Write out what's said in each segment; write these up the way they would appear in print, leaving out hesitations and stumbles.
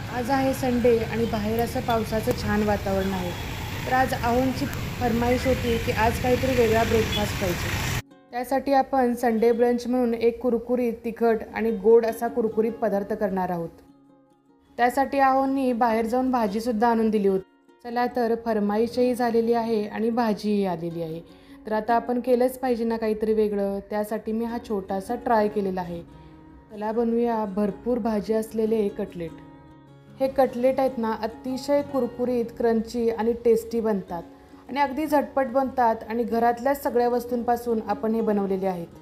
आज आहे संडे आणि बाहेर असं पावसाचं छान वातावरण आहे. तर आज आहोंची फरमाईश होती की आज काहीतरी वेगळा ब्रेकफास्ट पाहिजे. त्यासाठी आपण संडे ब्रंच म्हणून एक कुरकुरीत, तिखट आणि गोड असा कुरकुरीत पदार्थ करणार आहोत. त्यासाठी आहोंनी बाहेर जाऊन भाजीसुद्धा आणून दिली होती. चला तर फरमाईशही झालेली आहे आणि भाजीही आलेली आहे. तर आता आपण केलंच पाहिजे ना काहीतरी वेगळं. त्यासाठी मी हा छोटासा ट्राय केलेला आहे. चला बनवूया भरपूर भाजी असलेले कटलेट. हे कटलेट आहेत ना अतिशय कुरकुरीत, क्रंची आणि टेस्टी बनतात आणि अगदी झटपट बनतात आणि घरातल्याच सगळ्या वस्तूंपासून आपण हे बनवलेले आहेत.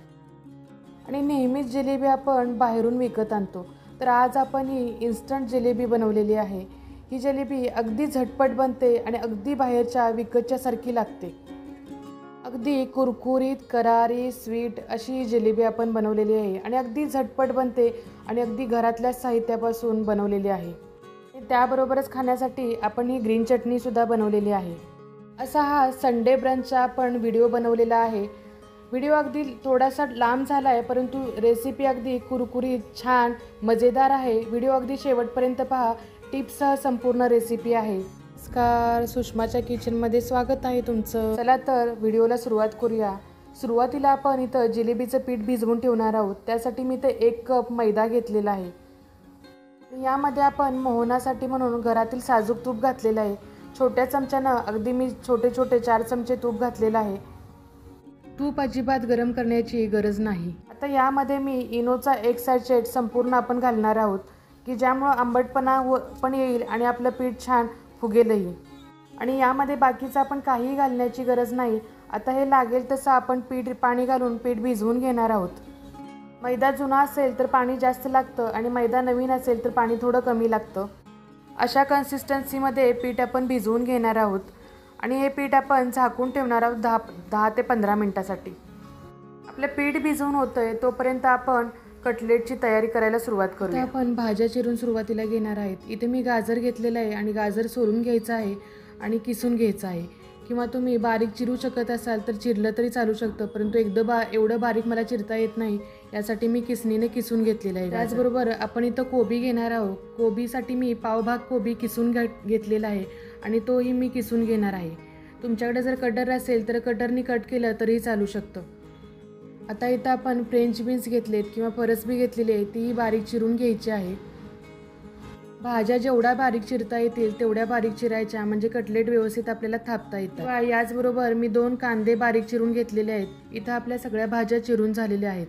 आणि नेहमीच जिलेबी आपण बाहेरून विकत आणतो, तर आज आपण ही इन्स्टंट जिलेबी बनवलेली आहे. ही जिलेबी अगदी झटपट बनते आणि अगदी बाहेरच्या विकतच्यासारखी लागते. अगदी कुरकुरीत, करारी, स्वीट अशी ही जिलेबी आपण बनवलेली आहे आणि अगदी झटपट बनते आणि अगदी घरातल्या साहित्यापासून बनवलेली आहे. त्याबरोबरच खाण्यासाठी आपण ही ग्रीन चटणीसुद्धा बनवलेली आहे. असा हा संडे ब्रंचचा आपण व्हिडिओ बनवलेला आहे. व्हिडिओ अगदी थोडासा लांब झाला आहे, परंतु रेसिपी अगदी कुरकुरीत, छान, मजेदार आहे. व्हिडिओ अगदी शेवटपर्यंत पहा. टिप्ससह संपूर्ण रेसिपी आहे. नमस्कार, सुषमाच्या किचनमध्ये स्वागत आहे तुमचं. चला तर व्हिडिओला सुरुवात करूया. सुरुवातीला आपण इथं जिलेबीचं पीठ भिजवून ठेवणार आहोत. त्यासाठी मी इथं 1 कप मैदा घेतलेला आहे. यामध्ये आपण मोहनासाठी म्हणून घरातील साजूक तूप घातलेलं आहे. छोट्या चमच्यानं अगदी मी छोटे छोटे 4 चमचे तूप घातलेलं आहे. तूप अजिबात गरम करण्याची गरज नाही. आता यामध्ये मी इनोचा 1 सॅचेट संपूर्ण आपण घालणार आहोत की ज्यामुळं आंबटपणा पण येईल आणि आपलं पीठ छान फुगेलही. आणि यामध्ये बाकीचं आपण काहीही घालण्याची गरज नाही. आता हे लागेल तसं आपण पाणी घालून पीठ भिजवून घेणार आहोत. मैदा जुना असेल तर पाणी जास्त लागतं आणि मैदा नवीन असेल तर पाणी थोडं कमी लागतं. अशा कन्सिस्टन्सीमध्ये पीठ आपण भिजवून घेणार आहोत आणि हे पीठ आपण झाकून ठेवणार आहोत 10 ते 15 मिनटासाठी. आपलं पीठ भिजवून होतं आहे तोपर्यंत आपण कटलेटची तयारी करायला सुरुवात करूया. आपण भाज्या चिरून सुरुवातीला घेणार आहेत. इथे मी गाजर घेतलेलं आहे आणि गाजर सोलून घ्यायचं आहे आणि किसून घ्यायचं आहे. किंवा तुम्ही बारीक चिरू शकत असाल तर चिरलं तरी चालू शकतं, परंतु एवढं बारीक मला चिरता येत नाही, यासाठी मी किसणीने किसून घेतलेलं आहे. त्याचबरोबर आपण इथं कोबी घेणार आहोत. कोबीसाठी मी पावभाग कोबी किसून घेतलेला आहे आणि तोही मी किसून घेणार आहे. तुमच्याकडे जर कटर असेल तर कटरनी कट केलं तरीही चालू शकतं. आता इथं आपण फ्रेंच बीन्स घेतलेत किंवा फरसबी घेतलेली आहे, तीही बारीक चिरून घ्यायची आहे. भाज्या जेवढ्या बारीक चिरता येतील तेवढ्या बारीक चिरायच्या, म्हणजे कटलेट व्यवस्थित आपल्याला थापता येतात. याचबरोबर मी 2 कांदे बारीक चिरून घेतलेले आहेत. इथं आपल्या सगळ्या भाज्या चिरून झालेल्या आहेत.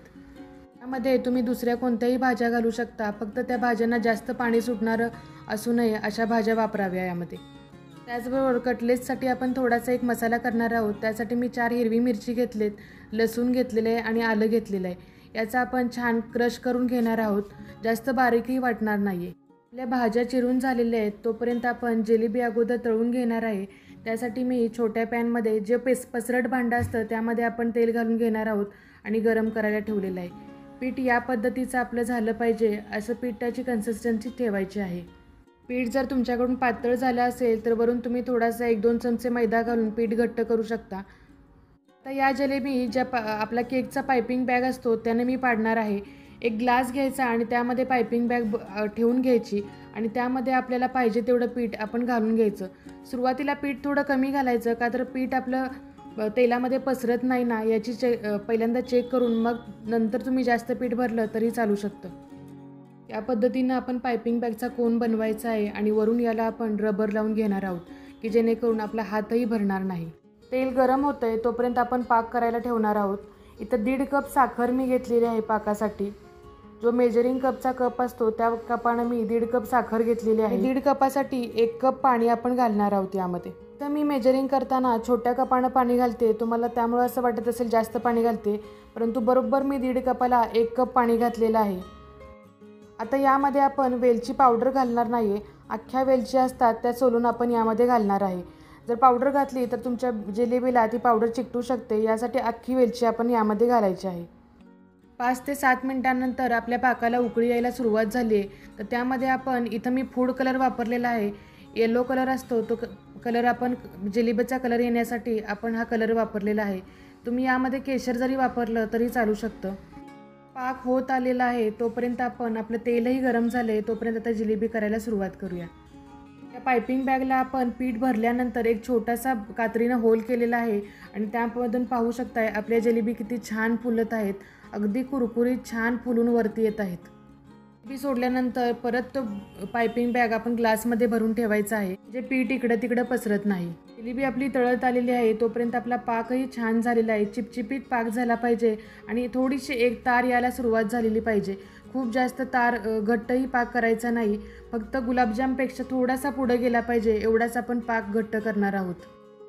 त्यामध्ये तुम्ही दुसऱ्या कोणत्याही भाज्या घालू शकता, फक्त त्या भाज्यांना जास्त पाणी सुटणारं असू नये अशा भाज्या वापराव्या यामध्ये. त्याचबरोबर कटलेटसाठी आपण थोडासा एक मसाला करणार आहोत. त्यासाठी मी 4 हिरवी मिरची घेतलेत, लसूण घेतलेलं आहे आणि आलं घेतलेलं आहे. याचा आपण छान क्रश करून घेणार आहोत. जास्त बारीकही वाटणार नाही आहे. आपल्या भाज्या चिरून झालेल्या आहेत तोपर्यंत आपण जिलेबी अगोदर तळून घेणार आहे. त्यासाठी मी छोट्या पॅनमध्ये जे पसरट भांडं असतं त्यामध्ये आपण तेल घालून घेणार आहोत आणि गरम करायला ठेवलेलं आहे. पीठ या पद्धतीचं आपलं झालं पाहिजे असं पिठाची कन्सिस्टन्सी ठेवायची आहे. पीठ जर तुमच्याकडून पातळ झालं असेल तर वरून तुम्ही थोडासा 1-2 चमचे मैदा घालून पीठ घट्ट करू शकता. तर या जिलेबी आपला केकचा पायपिंग बॅग असतो त्याने मी पाडणार आहे. एक ग्लास घ्यायचा आणि त्यामध्ये पायपिंग बॅग ठेवून घ्यायची आणि त्यामध्ये आपल्याला पाहिजे तेवढं पीठ आपण घालून घ्यायचं. सुरुवातीला पीठ थोडं कमी घालायचं, का तर पीठ आपलं तेलामध्ये पसरत नाही ना याची पहिल्यांदा चेक करून मग नंतर तुम्ही जास्त पीठ भरलं तरी चालू शकतं. या पद्धतीनं आपण पायपिंग बॅगचा कोन बनवायचा आहे आणि वरून याला आपण रबर लावून घेणार आहोत की जेणेकरून आपला हातही भरणार नाही. तेल गरम होतं आहे तोपर्यंत आपण पाक करायला ठेवणार आहोत. इथं 1.5 कप साखर मी घेतलेली आहे पाकासाठी. जो मेजरिंग कपचा कप असतो त्या कपानं मी 1.5 कप साखर घेतलेली आहे. 1.5 कपासाठी 1 कप पाणी आपण घालणार आहोत यामध्ये. तर मी मेजरिंग करताना छोट्या कपानं पाणी घालते. तुम्हाला त्यामुळे असं वाटत असेल जास्त पाणी घालते, परंतु बरोबर मी 1.5 कपाला 1 कप पाणी घातलेलं आहे. आता यामध्ये आपण वेलची पावडर घालणार नाही आहे. अख्ख्या वेलची असतात त्या सोलून आपण यामध्ये घालणार आहे. जर पावडर घातली तर तुमच्या जिलेबीला ती पावडर चिकटू शकते, यासाठी अख्खी वेलची आपण यामध्ये घालायची आहे. 5 ते 7 मिनिटांनंतर आपल्या पाकाला उकळी यायला सुरुवात झाली आहे. तर त्यामध्ये आपण इथं मी फूड कलर वापरलेला आहे. येलो कलर असतो तो कलर आपण जिलेबीचा कलर येण्यासाठी आपण हा कलर वापरलेला आहे. तुम्ही यामध्ये केशर जरी वापरलं तरी चालू शकतं. पाक होत आलेला आहे तोपर्यंत आपण आपलं तेलही गरम झालं आहे तोपर्यंत आता जिलेबी करायला सुरुवात करूया. त्या पायपिंग बॅगला आपण पीठ भरल्यानंतर एक छोटासा कात्रीनं होल केलेला आहे आणि त्यामधून पाहू शकताय आपल्या जिलेबी किती छान फुलत आहेत. अगदी कुरकुरीत छान फुलून वरती येत आहेत. जिलेबी सोडल्यानंतर परत तो पायपिंग बॅग आपण ग्लासमध्ये भरून ठेवायचा आहे, जे पीठ इकडं तिकडं पसरत नाही. जिलेबी आपली तळत आलेली आहे तोपर्यंत आपला पाकही छान झालेला आहे. चिपचिपीत पाक झाला पाहिजे आणि थोडीशी एक तार यायला सुरुवात झालेली पाहिजे. खूप जास्त तार घट्टही पाक करायचा नाही, फक्त गुलाबजामपेक्षा थोडासा पुढं गेला पाहिजे एवढाच आपण पाक घट्ट करणार आहोत.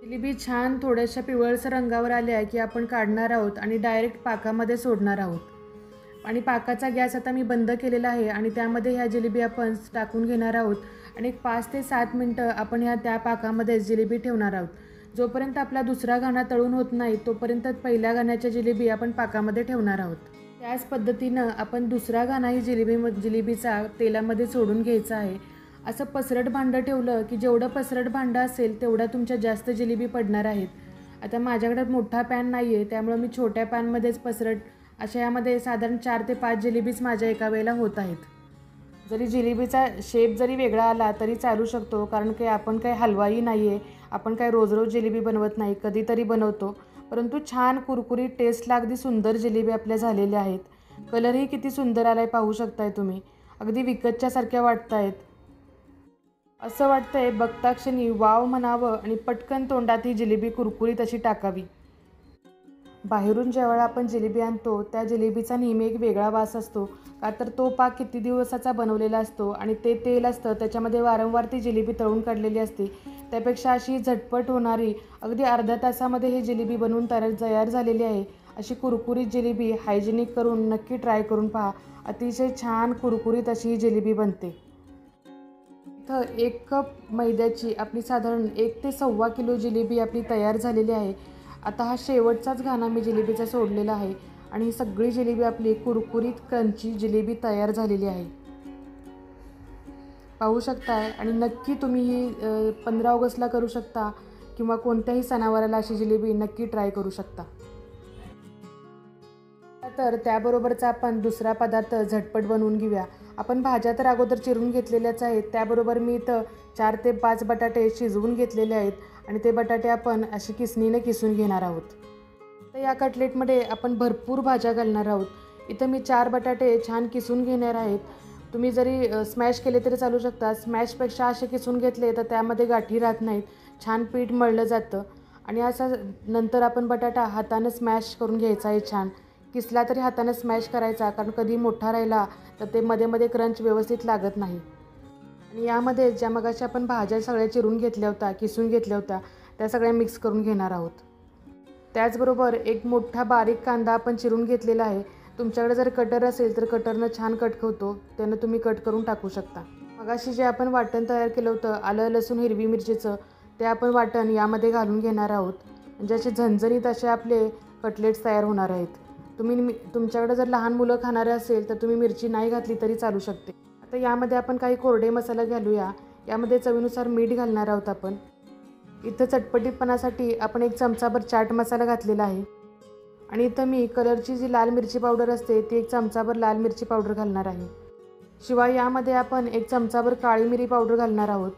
जिलेबी छान थोड्याशा पिवळसर रंगावर आल्या की आपण काढणार आहोत आणि डायरेक्ट पाकामध्ये सोडणार आहोत. आणि पाकाचा गॅस आता मी बंद केलेला आहे आणि त्यामध्ये ह्या जिलेबी आपण टाकून घेणार आहोत आणि 5 ते 7 मिनटं आपण त्या पाकामध्ये जिलेबी ठेवणार आहोत. जोपर्यंत आपला दुसरा घाणा तळून होत नाही तोपर्यंत पहिल्या घाण्याच्या जिलेबी आपण पाकामध्ये ठेवणार आहोत. त्याच पद्धतीनं आपण दुसरा घाणाही जिलेबीचा तेलामध्ये सोडून घ्यायचा आहे. असं पसरट भांडं ठेवलं की जेवढं पसरट भांडं असेल तेवढ्या तुमच्या जास्त जिलेबी पडणार आहेत. आता माझ्याकडे मोठा पॅन नाही आहे त्यामुळं मी छोट्या पॅनमध्येच पसरट अशा यामध्ये साधारण 4 ते 5 जिलेबीच माझ्या एका वेळेला होत आहेत. जरी जिलेबीचा शेप जरी वेगळा आला तरी चालू शकतो, कारण की आपण काही हलवाई नाही आहे, आपण काय रोज रोज जिलेबी बनवत नाही, कधीतरी बनवतो. परंतु छान कुरकुरीत टेस्टला अगदी सुंदर जिलेबी आपल्या झालेल्या आहेत. कलरही किती सुंदर आला आहे पाहू शकताय तुम्ही. अगदी विकतच्यासारख्या वाटत आहेत. असं वाटतंय बघता क्षणी वाव म्हणावं आणि पटकन तोंडात ही जिलेबी कुरकुरीत अशी टाकावी. बाहेरून ज्यावेळेला आपण जिलेबी आणतो त्या जिलेबीचा नेहमी एक वेगळा वास असतो, का तर तो पाक किती दिवसाचा बनवलेला असतो आणि ते तेल असतं त्याच्यामध्ये वारंवार ती जिलेबी तळून काढलेली असते. त्यापेक्षा अशी झटपट होणारी अगदी अर्ध्या तासामध्ये ही जिलेबी बनवून तयार झालेली आहे. अशी कुरकुरीत जिलेबी हायजेनिक करून नक्की ट्राय करून पहा. अतिशय छान कुरकुरीत अशी ही जिलेबी बनते. इथं 1 कप मैद्याची आपली साधारण 1 ते 1.25 किलो जिलेबी आपली तयार झालेली आहे. आता हा शेवटचाच घाणा मी जिलेबीचा सोडलेला आहे आणि ही सगळी जिलेबी आपली कुरकुरीत क्रंची जिलेबी तयार झालेली आहे पाहू शकताय. आणि नक्की तुम्ही ही 15 ऑगस्टला करू शकता किंवा कोणत्याही सणावाराला अशी जिलेबी नक्की ट्राय करू शकता. तर त्याबरोबरचा आपण दुसरा पदार्थ झटपट बनवून घेऊया. आपण भाज्या तर अगोदर चिरून घेतलेल्याच आहेत, त्याबरोबर मी इथं 4 ते 5 बटाटे शिजवून घेतलेले आहेत आणि ते बटाटे आपण अशी किसणीने किसून घेणार आहोत. तर या कटलेटमध्ये आपण भरपूर भाज्या घालणार आहोत. इथं मी 4 बटाटे छान किसून घेणार आहेत. तुम्ही जरी स्मॅश केले तरी चालू शकता. स्मॅशपेक्षा असे किसून घेतले तर त्यामध्ये गाठी राहत नाहीत, छान पीठ मळलं जातं. आणि असं नंतर आपण बटाटा हातानं स्मॅश करून घ्यायचा आहे. छान किसला तरी हातानं स्मॅश करायचा, कारण कधी मोठा राहिला तर ते मध्ये मध्ये क्रंच व्यवस्थित लागत नाही. आणि यामध्ये ज्या मगाशी आपण भाज्या सगळ्या चिरून घेतल्या होत्या, किसून घेतल्या होत्या, त्या सगळ्या मिक्स करून घेणार आहोत. त्याचबरोबर एक मोठा बारीक कांदा आपण चिरून घेतलेला आहे. तुमच्याकडे जर कटर असेल तर कटरनं छान कट होतो, त्यानं तुम्ही कट करून टाकू शकता. मगाशी जे आपण वाटण तयार केलं होतं आलं लसूण हिरवी मिरचीचं, ते आपण वाटण यामध्ये घालून घेणार आहोत. म्हणजे असे झणझणीत असे आपले कटलेट्स तयार होणार आहेत. तुमच्याकडे जर लहान मुलं खाणारे असेल तर तुम्ही मिरची नाही घातली तरी चालू शकते. आता यामध्ये आपण काही कोरडे मसाला घालूया. यामध्ये चवीनुसार मीठ घालणार आहोत आपण. इथं चटपटीतपणासाठी आपण 1 चमचाभर चाट मसाला घातलेला आहे. आणि इथं मी कलरची जी लाल मिरची पावडर असते ती 1 चमचाभर लाल मिरची पावडर घालणार आहे. शिवाय यामध्ये आपण 1 चमचाभर काळी मिरी पावडर घालणार आहोत.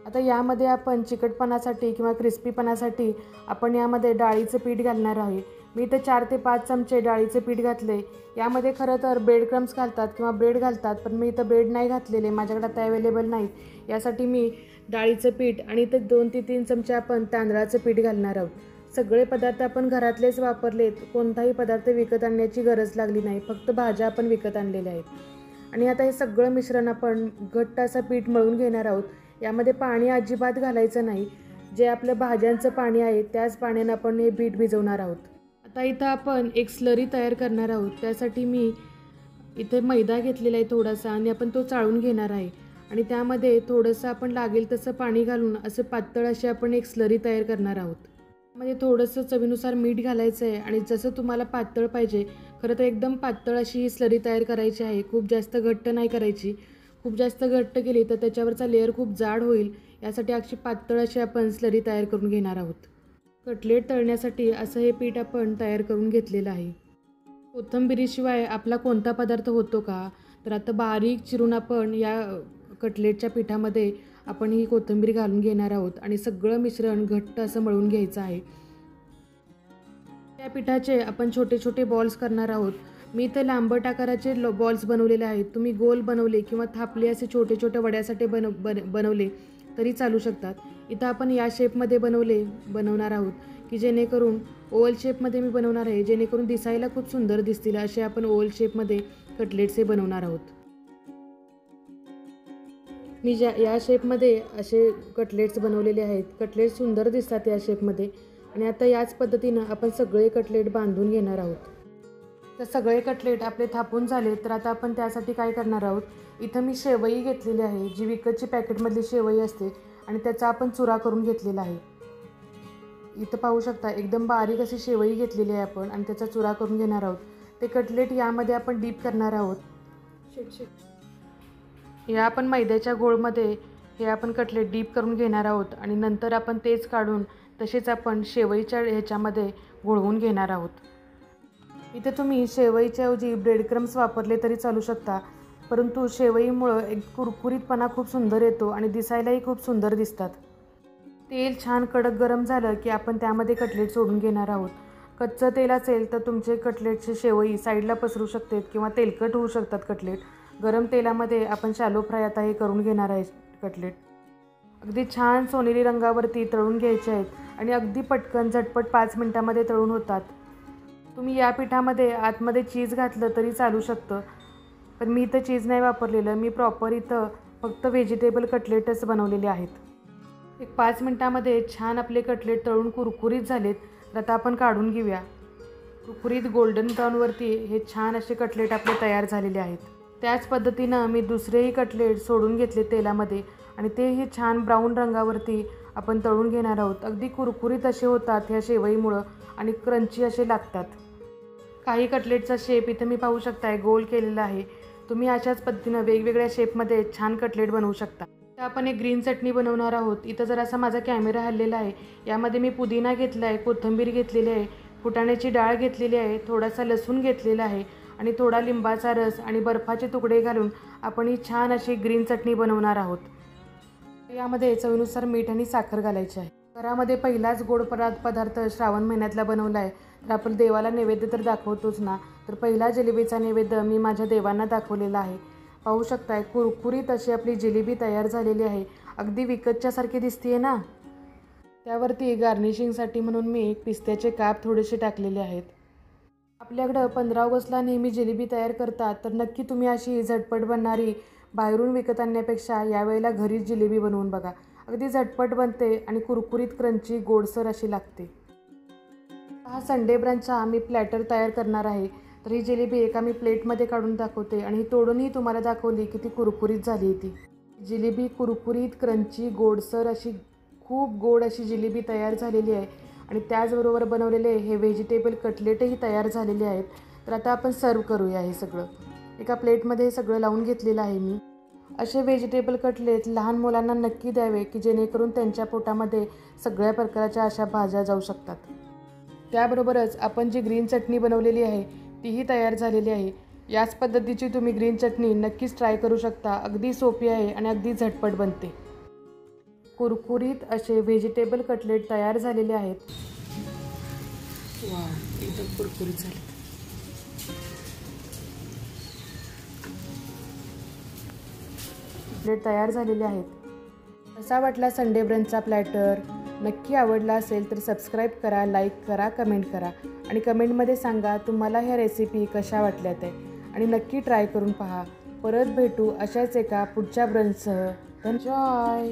आता यामध्ये आपण चिकटपणासाठी किंवा क्रिस्पीपणासाठी आपण यामध्ये डाळीचं पीठ घालणार आहे. मी इथं 4 ते 5 चमचे डाळीचे पीठ घातले. यामध्ये खरं तर ब्रेड क्रम्स घालतात किंवा ब्रेड घालतात, पण मी इथं ब्रेड नाही घातलेले, माझ्याकडे आता अवेलेबल नाहीत. यासाठी मी डाळीचं पीठ आणि इथं 2 ते 3 चमचे आपण तांदळाचं पीठ घालणार आहोत. सगळे पदार्थ आपण घरातलेच वापरलेत, कोणताही पदार्थ विकत आणण्याची गरज लागली नाही, फक्त भाज्या आपण विकत आणलेल्या आहेत. आणि आता हे सगळं मिश्रण आपण घट्ट असं पीठ मळून घेणार आहोत. यामध्ये पाणी अजिबात घालायचं नाही. जे आपलं भाज्यांचं पाणी आहे त्याच पाण्यानं आपण हे पीठ भिजवणार आहोत. आता इथं आपण एक स्लरी तयार करणार आहोत. त्यासाठी मी इथे मैदा घेतलेला आहे थोडासा आणि आपण तो चाळून घेणार आहे. आणि त्यामध्ये थोडंसं आपण लागेल तसं पाणी घालून असं पातळ अशी आपण एक स्लरी तयार करणार आहोत. त्यामध्ये थोडंसं चवीनुसार मीठ घालायचं आहे आणि जसं तुम्हाला पातळ पाहिजे, खरं तर एकदम पातळ अशी ही स्लरी तयार करायची आहे. खूप जास्त घट्ट नाही करायची. खूप जास्त घट्ट केली तर त्याच्यावरचा लेअर खूप जाड होईल. यासाठी अशी पातळ अशी आपण स्लरी तयार करून घेणार आहोत. कटलेट तळण्यासाठी असं हे पीठ आपण तयार करून घेतलेलं आहे. कोथिंबिरीशिवाय आपला कोणता पदार्थ होतो का? तर आता बारीक चिरून आपण या कटलेटच्या पिठामध्ये आपण ही कोथिंबीर घालून घेणार आहोत आणि सगळं मिश्रण घट्ट असं मळून घ्यायचं आहे. त्या पिठाचे आपण छोटे छोटे बॉल्स करणार आहोत. मी इथं लांबट आकाराचे बॉल्स बनवलेले आहेत. तुम्ही गोल बनवले किंवा थापले असे छोटे छोटे वड्यासाठी बनवले तरी चालू शकतात. इथं आपण या शेपमध्ये बनवणार आहोत की जेणेकरून ओव्हल शेपमध्ये मी बनवणार आहे, जेणेकरून दिसायला खूप सुंदर दिसतील असे आपण ओव्हल शेपमध्ये कटलेट्स बनवणार आहोत. मी या शेपमध्ये असे कटलेट्स बनवलेले आहेत. कटलेट सुंदर दिसतात या शेपमध्ये. आणि आता याच पद्धतीनं आपण सगळे कटलेट बांधून घेणार आहोत. तर सगळे कटलेट आपले थापून झाले तर आता आपण त्यासाठी काय करणार आहोत. इथं मी शेवई घेतलेली आहे, जी विकतची पॅकेटमधली शेवई असते आणि त्याचा आपण चुरा करून घेतलेला आहे. इथं पाहू शकता एकदम बारीक अशी शेवई घेतलेली आहे आपण आणि त्याचा चुरा करून घेणार आहोत. ते कटलेट यामध्ये आपण डीप करणार आहोत. या आपण मैद्याच्या गोळमध्ये हे आपण कटलेट डीप करून घेणार आहोत आणि नंतर आपण तेच काढून तसेच आपण शेवईच्या ह्याच्यामध्ये घोळवून घेणार आहोत. इथे तुम्ही शेवईच्या ऐवजी ब्रेड क्रम्स वापरले तरी चालू शकता, परंतु शेवईमुळं एक कुरकुरीतपणा खूप सुंदर येतो आणि दिसायलाही खूप सुंदर दिसतात. तेल छान कडक गरम झालं की आपण त्यामध्ये कटलेट सोडून घेणार आहोत. कच्चं तेल असेल तर तुमचे कटलेटचे शेवई साईडला पसरू शकतात किंवा तेलकट होऊ शकतात कटलेट. गरम तेलामध्ये आपण शॅलो फ्राय आता हे करून घेणार आहे कटलेट. अगदी छान सोनेरी रंगावरती तळून घ्यायचे आहेत आणि अगदी पटकन झटपट 5 मिनटामध्ये तळून होतात. तुम्ही या पिठामध्ये आतमध्ये चीज घातलं तरी चालू शकतं, पण मी इथं चीज नाही वापरलेलं. मी प्रॉपर इथं फक्त व्हेजिटेबल कटलेटच बनवलेले आहेत. एक 5 मिनटामध्ये छान आपले कटलेट तळून कुरकुरीत झालेत. तर आता आपण काढून घेऊया. कुरकुरीत गोल्डन ब्राऊनवरती हे छान असे कटलेट आपले तयार झालेले आहेत. त्याच पद्धतीनं मी दुसरेही कटलेट सोडून घेतले तेलामध्ये आणि तेही छान ब्राऊन रंगावरती आपण तळून घेणार आहोत. अगदी कुरकुरीत असे होतात ह्या शेवईमुळं आणि क्रंची असे लागतात. काही कटलेटचा शेप इथं मी पाहू शकताय गोल केलेला आहे. तुम्ही अशाच पद्धतीनं वेगवेगळ्या शेपमध्ये छान कटलेट बनवू शकता. तर आपण एक ग्रीन चटणी बनवणार आहोत. इथं जरासा माझा कॅमेरा हललेला आहे. यामध्ये मी पुदिना घेतला आहे, कोथिंबीर घेतलेली आहे, फुटाण्याची डाळ घेतलेली आहे, थोडासा लसूण घेतलेला आहे आणि थोडा लिंबाचा रस आणि बर्फाचे तुकडे घालून आपण ही छान अशी ग्रीन चटणी बनवणार आहोत. यामध्ये चवीनुसार मीठ आणि साखर घालायची आहे. घरामध्ये पहिलाच गोड पदार्थ श्रावण महिन्यातला बनवला आहे, तर आपण देवाला नैवेद्य तर दाखवतोच ना. तर पहिला जिलेबीचा नैवेद्य मी माझ्या देवांना दाखवलेला आहे. पाहू शकताय कुरकुरीत अशी आपली जिलेबी तयार झालेली आहे. अगदी विकतच्यासारखी दिसतीये ना. त्यावरती गार्निशिंगसाठी म्हणून मी पिस्त्याचे काप थोडेसे टाकलेले आहेत. आपल्याकडं 15 ऑगस्टला नेहमी जिलेबी तयार करतात, तर नक्की तुम्ही अशी झटपट बनणारी बाहेरून विकत आणण्यापेक्षा यावेळेला घरीच जिलेबी बनवून बघा. अगदी झटपट बनते आणि कुरकुरीत क्रंची गोडसर अशी लागते. हा संडे ब्रंचचा मी प्लॅटर तयार करणार आहे. तर ही जिलेबी एका मी प्लेटमध्ये काढून दाखवते आणि ही तोडूनही तुम्हाला दाखवली की ती कुरकुरीत झाली आहे. ती जिलेबी कुरकुरीत क्रंची गोडसर अशी खूप गोड अशी जिलेबी तयार झालेली आहे आणि त्याचबरोबर बनवलेले हे व्हेजिटेबल कटलेटही तयार झालेले आहेत. तर आता आपण सर्व करूया. हे सगळं एका प्लेटमध्ये हे सगळं लावून घेतलेलं आहे मी. असे व्हेजिटेबल कटलेट लहान मुलांना नक्की द्यावे की जेणेकरून त्यांच्या पोटामध्ये सगळ्या प्रकारच्या अशा भाज्या जाऊ शकतात. त्याबरोबरच आपण जी ग्रीन चटणी बनवलेली आहे तीही तयार झालेली आहे. याच पद्धतीची तुम्ही ग्रीन चटणी नक्कीच ट्राय करू शकता. अगदी सोपी आहे आणि अगदी झटपट बनते. कुरकुरीत असे व्हेजिटेबल कटलेट तयार झालेले आहेत. वा, एकदम कुरकुरीत झाले. कटलेट तयार झालेले आहेत. कसा वाटला संडे ब्रंचचा प्लॅटर? नक्की आवडला असेल तर सबस्क्राईब करा, लाईक करा, कमेंट करा आणि कमेंटमध्ये सांगा तुम्हाला ह्या रेसिपी कशा वाटल्या ते आणि नक्की ट्राय करून पहा. परत भेटू अशाच एका पुढच्या ब्रंचसह. एन्जॉय.